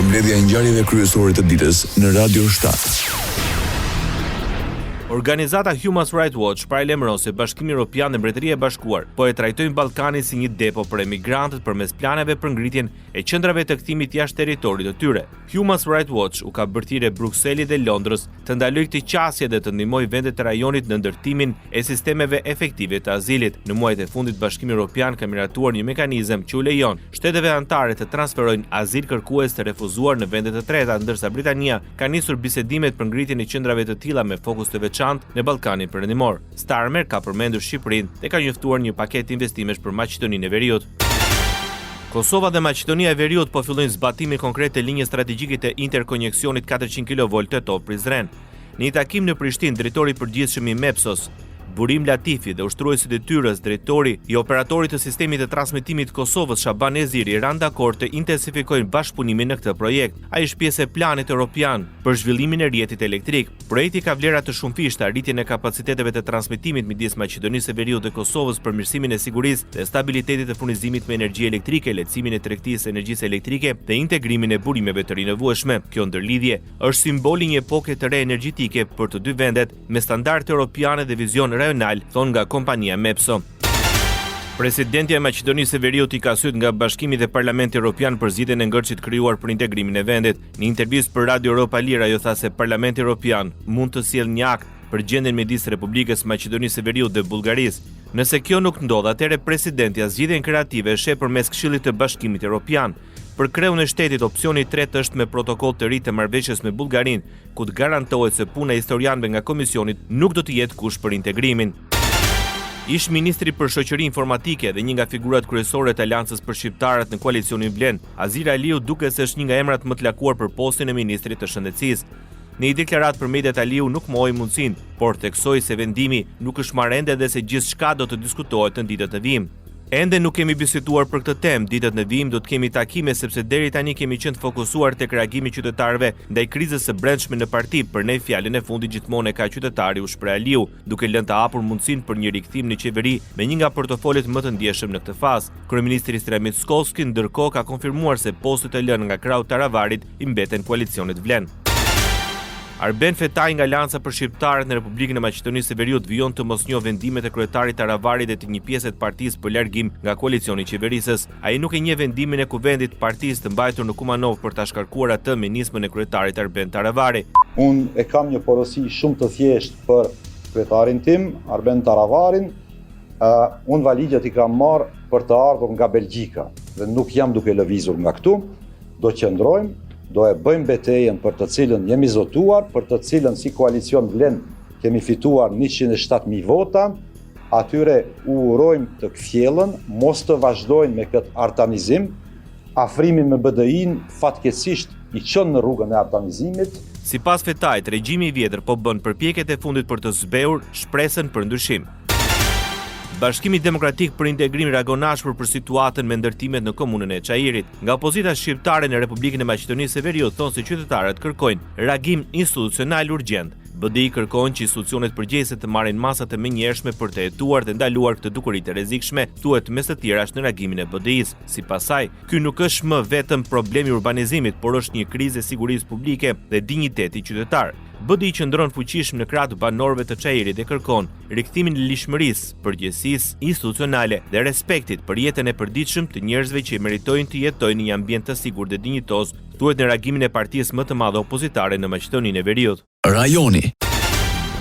Përmbledhja e ngjarjeve kryesore të ditës në Radio 7. Organizata Human Rights Watch paralajmëron se Bashkimi Evropian dhe Mbretëria e Bashkuar po e trajtojnë Ballkanin si një depo për emigrantët përmes planeve për ngritjen e qendrave të kthimit jashtë territorit të tyre. Human Rights Watch u ka bërthirë Brukselit dhe Londrës të ndalojë këtë qasje dhe të ndihmojë vendet e rajonit në ndërtimin e sistemeve efektive të azilit. Në muajt e fundit Bashkimi Evropian ka miratuar një mekanizëm që u lejon shteteve anëtare të transferojnë azil kërkues të refuzuar në vende të treta, ndërsa Britania ka nisur bisedimet për ngritjen e qendrave të tilla me fokus të veçantë në Ballkanin Perëndimor. Starmer ka përmendur Shqipërinë dhe ka njoftuar një paketë investimesh për Maqedoninë e Veriut. Kosova dhe Maqedonia e Veriut po fillojnë zbatimin konkret të linjës strategjike të interkoneksionit 400 kV Tetov-Prizren. Në një takim në Prishtinë, drejtori i përgjithshëm i MEPSOS, Burim Latifi dhe ushtruesi i detyrës, drejtori i operatorit të sistemit të transmetimit të Kosovës, Shaban Eziri, ranë dakord të intensifikojnë bashkëpunimin në këtë projekt. Ai është pjesë e planit evropian për zhvillimin e rrjetit elektrik. Projekti ka vlera të shumëfishta, rritjen e kapaciteteve të transmetimit midis Maqedonisë së Veriut dhe Kosovës, përmirësimin e sigurisë dhe stabilitetit të furnizimit me energji elektrike, lehtësimin e tregtisë së energjisë elektrike dhe integrimin e burimeve të rinevueshme. Kjo ndërlidhje është simboli një epoke të re energjetike për të dy vendet me standarde europiane dhe vizion rajonal, thon nga kompania MEPSO. Presidenti e Maqedonisë së Veriut i ka syet nga Bashkimi dhe Parlamenti Evropian për zgjidhjen e ngërçit krijuar për integrimin e vendit. Në intervistë për Radio Europa Lira, ajo tha se Parlamenti Evropian mund të sjellë një akt për gjendjen midis Republikës Maqedonisë së Veriut dhe Bullgarisë. Nëse kjo nuk ndodh, atëherë presidenti zgjidhjen kreative sheh përmes Këshillit të Bashkimit Evropian. Për kreun e shtetit, opsioni i tretë është me protokoll të ri të marrëveshjes me Bullgarinë, ku të garantohet se puna e historianëve nga komisioni nuk do të jetë kusht për integrimin. Ish ministri për shoqëri informatike dhe një nga figurat kryesore të Aleancës për shqiptarët në koalicionin Vlen, Azir Aliu, duket se është një nga emrat më të lakuar për postin e ministrit të shëndetësisë. Në një deklaratë për mediat, Aliu nuk mohoi mundësinë, por theksoi se vendimi nuk është marrë ende dhe se gjithçka do të diskutohet në ditët e vijim. Ende nuk kemi biseduar për këtë temë, ditët në vijim do të kemi takime sepse deri tani kemi qenë të fokusuar tek reagimi i qytetarëve ndaj krizës së brendshme në parti. Për ne fjalën e fundit gjithmonë e ka qytetari, u shpreh Aliu, duke lënë të hapur mundësinë për një rikthim në qeveri me një nga portofolet më të ndjeshëm në këtë fazë. Kryeministri Stramit Skolski ndërkohë ka konfirmuar se postet e lënë nga krau Taravarit i mbeten koalicionit Vlen. Arben Fetaj nga Aleanca për shqiptarët në Republikën e Maqedonisë së Veriut vijon të mosnjoh vendimet e kryetarit Taravarit dhe të një pjesë të partisë për largim nga koalicioni i qeverisës. Ai nuk e njeh vendimin e kuvendit të partisë të mbajtur në Kumanov për ta shkarkuar atë me nismën e kryetarit Arben Taravari. Unë e kam një porosi shumë të thjeshtë për kryetarin tim, Arben Taravarin. Unë valigjet i kam marrë për të ardhur nga Belgjika dhe nuk jam duke lëvizur nga këtu. Do qëndrojmë, do e bëjmë betejën për të cilën jemi zotuar, për të cilën si koalicion Vlen kemi fituar 107.000 vota, atyre u urojmë të kthjellën, mos të vazhdojnë me këtë artanizim, afrimin me BDI-n fatkeqësisht i çon në rrugën e artanizimit. Sipas Fetajt, regjimi i vjetër po bën përpjekjet e fundit për të zbehur shpresën për ndryshim. Bashkimi Demokratik për Integrim reagon ashpër për situatën me ndërtimet në komunën e Çajirit. Nga opozita shqiptare në Republikën e Maqedonisë së Veriut thonë se qytetarët kërkojnë reagim institucional urgjent. BDI kërkon që institucionet përgjegjëse të marrin masa të menjëhershme për të hetuar dhe ndaluar këtë dukuri të rrezikshme, thuhet mes të tjerash në reagimin e BDI-s. Sipas saj, ky nuk është më vetëm problemi i urbanizimit, por është një krizë e sigurisë publike dhe dinjiteti qytetar. BDI qëndron fuqishëm në krah të banorëve të Çajirit dhe kërkon rikthimin e lishmërisë, përgjegjësisë institucionale dhe respektit për jetën e përditshëm të njerëzve që meritojnë të jetojnë në një ambient të sigurt dhe dinjitoz, thuhet në reagimin e partisë më të madhe opozitare në Maqedoninë e Veriut. Rajoni.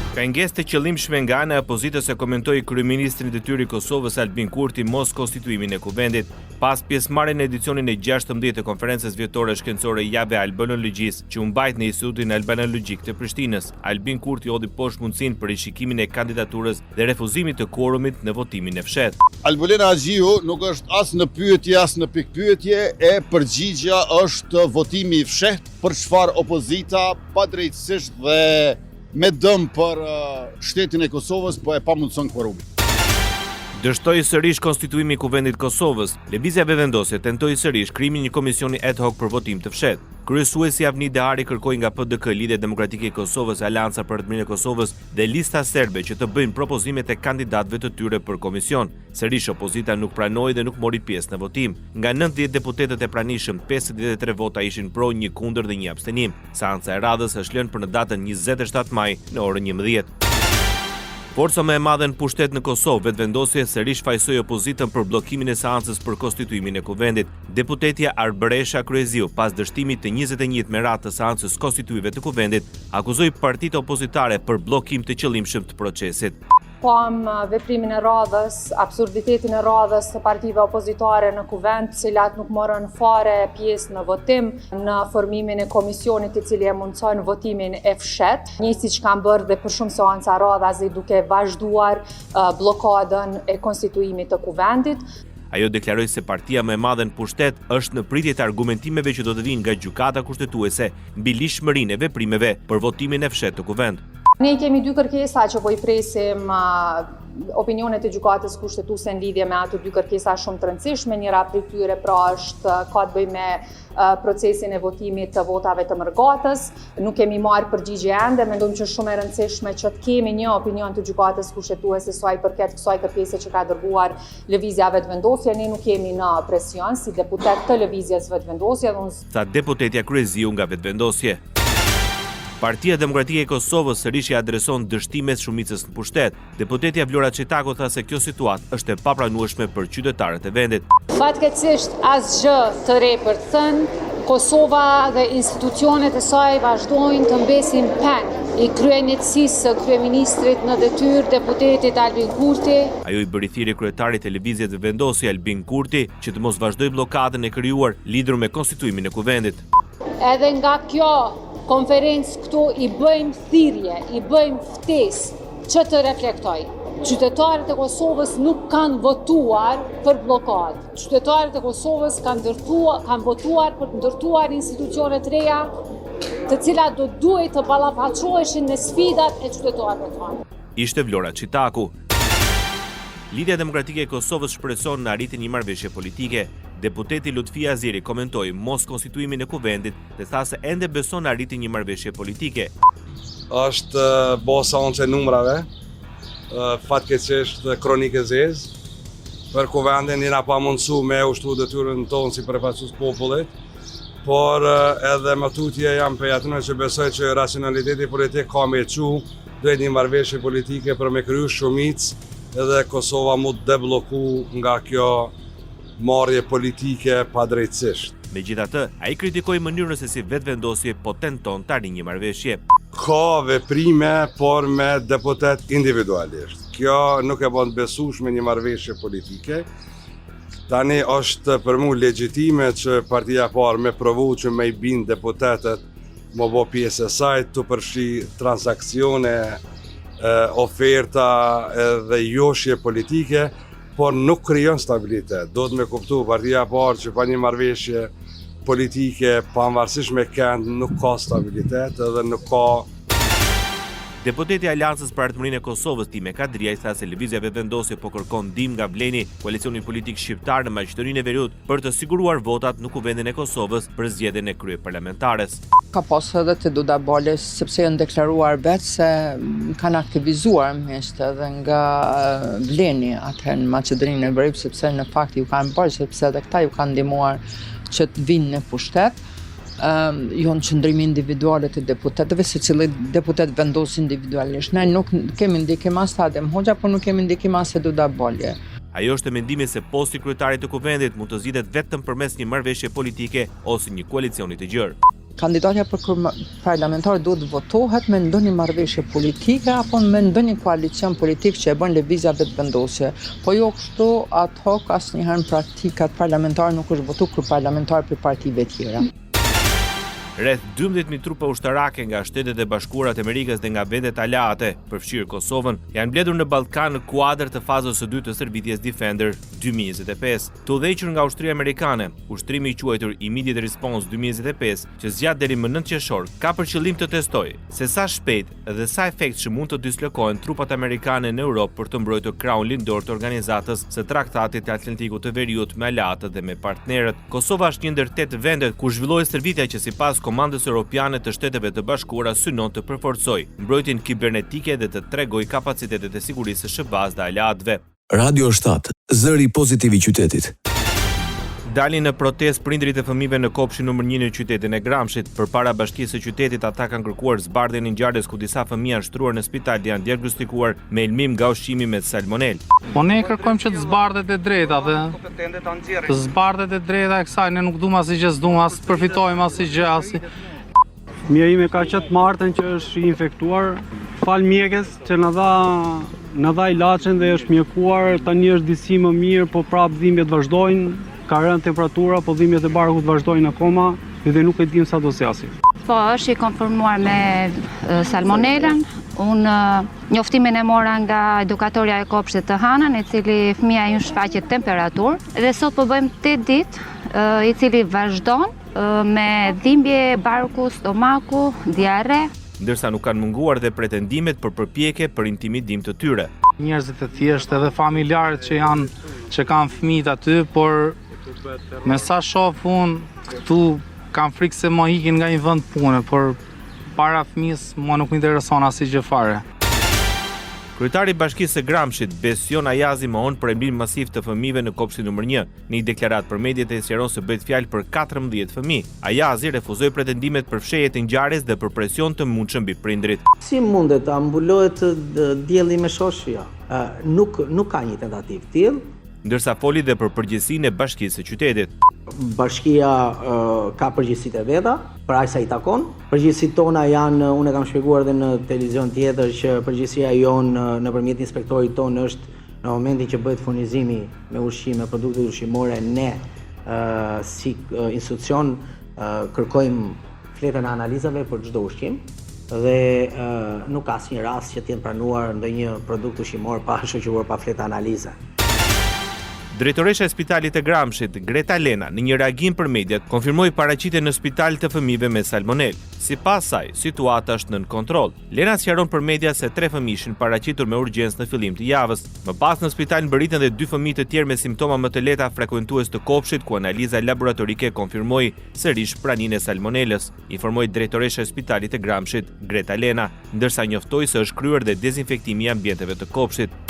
Ka ngesë të qëllimshme nga ana e opozitës e komentoi kryeministri i detyrë i Kosovës Albin Kurti mos konstituimin e kuvendit. Pas pjesëmarrjen në edicionin e 16 të konferencës vjetore shkencore Jave Albanologjisë, që u mbajt në Institutin Albanologjik të Prishtinës, Albin Kurti hodhi poshtë mundësinë për rishikimin e kandidaturës dhe refuzimit të quorumit në votimin e fshehtë. Albulena Xhiu nuk është as në pyetje as në pikpyetje, e përgjigja është votimi i fshehtë për çfarë opozita padrejtësisht dhe me dëm për shtetin e Kosovës, po e pamundson quorumin. Dështoi sërish konstituimi i Kuvendit të Kosovës. Lëvizja Vetëvendosje tentoi sërish krijimin e një komisioni ad hoc për votim të fshehtë. Kryesuesi Avni Dehari kërkoi nga PDK, Lidhja Demokratike e Kosovës, Aleanca për Rdhërinë e Kosovës dhe lista serbe që të bëjnë propozimet e kandidatëve të tyre për komision. Sërish opozita nuk pranoi dhe nuk mori pjesë në votim. Nga 90 deputetët e pranishëm, 53 vota ishin pro, 1 kundër dhe 1 abstenim. Seanca e radhës është lënë për në datën 27 maj në orën 11. Forca më e madhe në pushtet në Kosovë, Vetëvendosje, sërish fajsoi opozitën për bllokimin e seancës për konstituimin e Kuvendit. Deputetja Arbëresha Kryeziu, pas dështimit të 21 merat të seancës konstituive të Kuvendit, akuzoi partitë opozitare për bllokim të qëllimshëm të procesit. Pam veprimin e radhës, absurditetin e radhës të partive opozitare në kuvend, cilat nuk morën fare pjesë në votim, në formimin e komisionit i cili e mundson votimin e fshehtë, një siç kanë bërë dhe për shumë seanca radhazi duke vazhduar blokadën e konstituimit të kuvendit. Ajo deklaroi se partia më e madhe në pushtet është në pritje të argumentimeve që do të vinë nga gjykata kushtetuese mbi lishmërinë e veprimeve për votimin e fshehtë të kuvend. Ne kemi 2 kërkesa që po i presim opinionet e gjykatës kushtetuese në lidhje me ato 2 kërkesa shumë të rëndësishme. Njëra prej tyre ka të bëjë me procesin e votimit të votave të mërgatës. Nuk kemi marrë përgjigje ende, mendojmë që shumë e rëndësishme që të kemi një opinion të gjykatës kushtetuese sa i përket kësaj kërkese që ka dërguar lëvizja Vetëvendosje. Ne nuk jemi në presion si deputet të lëvizjes Vetëvendosje. Tha deputetja Kryeziu nga Vetëvendosje. Partia Demokratike e Kosovës sërish i adreson dështimet shumicës në pushtet. Deputetja Vlora Çetako tha se kjo situatë është e papranueshme për qytetarët e vendit. Fatkeqësisht asgjë të re për të thënë, Kosova dhe institucionet e saj vazhdojnë të mbesin peng i kryenetësisë së kryeministrit në detyrë deputetit Albin Kurti. Ajo i bëri thirrje kryetarit të lëvizjes Vetëvendosje Albin Kurti që të mos vazhdojë bllokadën e krijuar lidhur me konstituimin e kuvendit. Edhe nga kjo konferencë këtu i bëjmë thirrje, i bëjmë ftesë që të reflektoj. Qytetarët e Kosovës nuk kanë votuar për blokadë. Qytetarët e Kosovës kanë votuar për të ndërtuar institucione të reja, të cilat do duhet të ballafaqoheshin me sfidat e qytetarëve tonë. Ishte Vlora Çetaku. Lidhja Demokratike e Kosovës shpreson në arritjen e një marrëveshje politike. Deputeti Lutfia Aziri komentoi mos konstituimin e kuvendit dhe tha se ende beson në arritjen e një marrëveshje politike. Është bosa e numrave, fatkeqësisht kronikë zezë. Për kuvendin jena pa mundësu me ushtu detyrën tonë si përfaqësues popullit, por edhe më tutje jam për atyre që besoj që racionaliteti politik ka me çu, duhet një marrëveshje politike për me kriju shumicë edhe Kosova mund debloku nga kjo marrje politike padrejtësisht. Megjithatë, ai kritikoi mënyrën se si Vetëvendosje po tenton të arrijë një marrëveshje. Ka veprime, por me deputet individualisht. Kjo nuk e bën besueshme një marrëveshje politike. Tani është për mua legjitime që partia e parë me provu që me i bin deputetet më bë pjesë e saj të përfshi transakcione, oferta dhe joshje politike, por nuk krijon stabilitet. Do të me kuptu partia e parë që pa një marrëveshje politike pavarësisht me kënd nuk ka stabilitet edhe nuk ka. Deputeti i Aleancës për Ardhmërinë e Kosovës Time Kadria tha se lëvizja Vetëvendosje po kërkon ndihmë nga Bleni, koalicioni politik shqiptar në Maqedoninë e Veriut, për të siguruar votat në Kuvendin e Kosovës për zgjedhjen e kryeparlamentares. Ka pasur edhe të Duda Bole, sepse janë deklaruar vetë se kanë aktivizuar mjesht edhe nga Bleni atëherë në Maqedoninë e Veriut, sepse në fakt ju kanë bërë, sepse edhe këta ju kanë ndihmuar që të vinë në pushtet. Jo në qëndrimi individuale të deputetëve, se cili deputet vendos individualisht. Ne nuk kemi ndikim as të Adem Hoxha, por nuk kemi ndikim as të Duda Bolje. Ajo është e mendimit se posti kryetarit të kuvendit mund të zgjidhet vetëm përmes një marrëveshje politike ose një koalicioni të gjerë. Kandidatja për parlamentar duhet votohet me ndonjë marrëveshje politike apo me ndonjë koalicion politik që e bën lëvizja Vetëvendosje. Po jo kështu ad hoc, asnjëherë në praktikat parlamentare nuk është votuar kryeparlamentar për partive tjera. Rreth 12.000 trupa ushtarake nga Shtetet e Bashkuara të Amerikës dhe nga vendet aleate, përfshirë Kosovën, janë mbledhur në Ballkan në kuadër të fazës së dytë të stërvitjes Defender 2025. Të udhëhequr nga ushtria amerikane, ushtrimi i quajtur Immediate Response 2025, që zgjat deri më 9 qershor, ka për qëllim të testojë se sa shpejt dhe sa efektshëm mund të dislokohen trupat amerikane në Europë për të mbrojtur krahun lindor të organizatës së Traktatit të Atlantikut të Veriut me aleatët dhe me partnerët. Kosova është një ndër 8 vendet ku zhvillohej stërvitja që sipas Komandës Europiane të Shteteve të Bashkuara synon të përforcojë mbrojtjen kibernetike dhe të tregojë kapacitetet e sigurisë së SBA-s dhe aleatëve. Radio 7, zëri pozitiv i qytetit. Dalin në protestë prindrit e fëmijëve në kopshin numër 1 në qytetin e Gramshit. Përpara Bashkisë së Qytetit, ata kanë kërkuar zbardhjen e ngjarjes ku disa fëmijë janë shtruar në spital dhe janë diagnostikuar me elmim nga ushqimi me salmonel. Po ne kërkojmë që të zbardhet e drejta dhe të zbardhet e drejta e kësaj, ne nuk duam asgjë, s'duam as përfitojmë asgjë as. Fëmia ime ka qenë martën që është infektuar, fal mjekës që na dha ilaçin dhe është mjekuar, tani është disi më mirë, po prapë dhimbjet vazhdojnë, ka rënë temperatura, po dhimbjet e barkut vazhdojnë akoma dhe nuk e dim sa do sjasin. Po, është i konfirmuar me salmonelën. Unë njoftimin e mora nga edukatorja e kopshtit të Hanën, i cili fëmia ime shfaqet temperaturë, dhe sot po bëjmë 8 ditë, i cili vazhdon me dhimbje barku, stomaku, diare. Ndërsa nuk kanë munguar dhe pretendimet për përpjekje për intimidim të tyre. Njerëzit e thjeshtë edhe familjarët që kanë fëmijët aty, por me sa shoh unë këtu kam frikë se më ikin nga një vend pune, por para fëmijës mua nuk më intereson asgjë fare. Kryetari i Bashkisë së Gramshit, Besion Ayazi, mohon përemblim masiv të fëmijëve në kopshtin numër 1. Në një deklaratë për mediat e sqaron se bëhet fjalë për 14 fëmijë. Ayazi refuzoi pretendimet për fshehje të ngjarjes dhe për presion të mundshëm mbi prindrit. Si mundet ta ambulohet dielli me shoshja? Nuk ka një tentativë tillë. Ndërsa foli dhe për përgjegjësinë e Bashkisë së Qytetit. Bashkia ka përgjegjësitë e veta, për aq sa i takon. Përgjegjësitë tona janë, unë e kam shpjeguar edhe në televizion tjetër, që përgjegjësia jonë nëpërmjet inspektorit tonë është në momentin që bëhet furnizimi me ushqim, me produkte ushqimore, ne si institucion kërkojmë fletën e analizave për çdo ushqim dhe nuk ka asnjë rast që të jenë pranuar ndonjë produkt ushqimor pa shoqëruar pa fletë analize. Drejtoresha e Spitalit të Gramshit, Greta Lena, në një reagim për mediat, konfirmoi paraqitjen në spital të fëmijëve me salmonel. Sipas saj, situata është nën kontroll. Lena sqaron për media se 3 fëmijë ishin paraqitur me urgjencë në fillim të javës. Më pas në spital mbërritën dhe 2 fëmijë të tjerë me simptoma më të lehta frekuentues të kopshtit, ku analiza laboratorike konfirmoi sërish praninë e salmonelës, informoi drejtoresha e Spitalit të Gramshit, Greta Lena, ndërsa njoftoi se është kryer dhe dezinfektimi i ambienteve të kopshtit.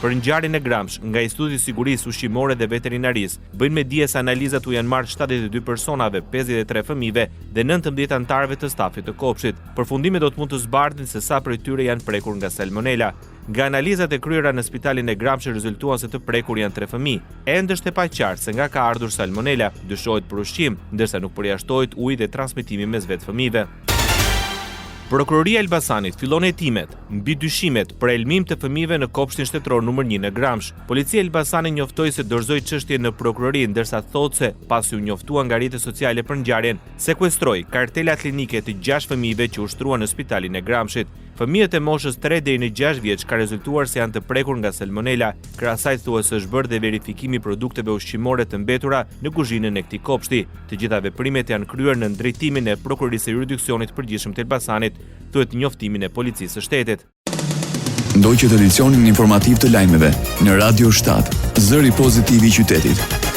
Për ngjarjen e Gramsh, nga Instituti i Sigurisë Ushqimore dhe Veterinarisë, bëjnë me dije se analizat u janë marrë 72 personave, 53 fëmijëve dhe 19 anëtarëve të stafit të kopshtit. Përfundimet do të mund të zbardhin se sa prej tyre janë prekur nga salmonela. Nga analizat e kryera në spitalin e Gramshit rezultuan se të prekur janë 3 fëmijë. Ende është e paqartë se nga ka ardhur salmonela, dyshohet për ushqim, ndërsa nuk përjashtohet uji dhe transmetimi mes vetë fëmijëve. Prokuroria e Elbasanit fillon hetimet mbi dyshimet për elmim të fëmijëve në kopshtin shtetëror numër 1 në Gramsh. Policia e Elbasanit njoftoi se dorëzoi çështjen në prokurori, ndërsa thotë se pasi u njoftua nga rrjetet sociale për ngjarjen, sekuestroi kartela klinike të 6 fëmijëve që ushtruan në spitalin e Gramshit. Fëmijët e moshës 3 deri në 6 vjeç ka rezultuar se janë të prekur nga salmonela. Krahas asaj thuhet se është bërë dhe verifikimi i produkteve ushqimore të mbetura në kuzhinën e këtij kopshti. Të gjitha veprimet janë kryer në drejtimin e prokurorisë së jurisdiksionit të përgjithshëm të Elbasanit, thuhet njoftimin e policisë së shtetit. Ndoqët edicionin informativ të lajmeve në Radio 7, zëri pozitiv i qytetit.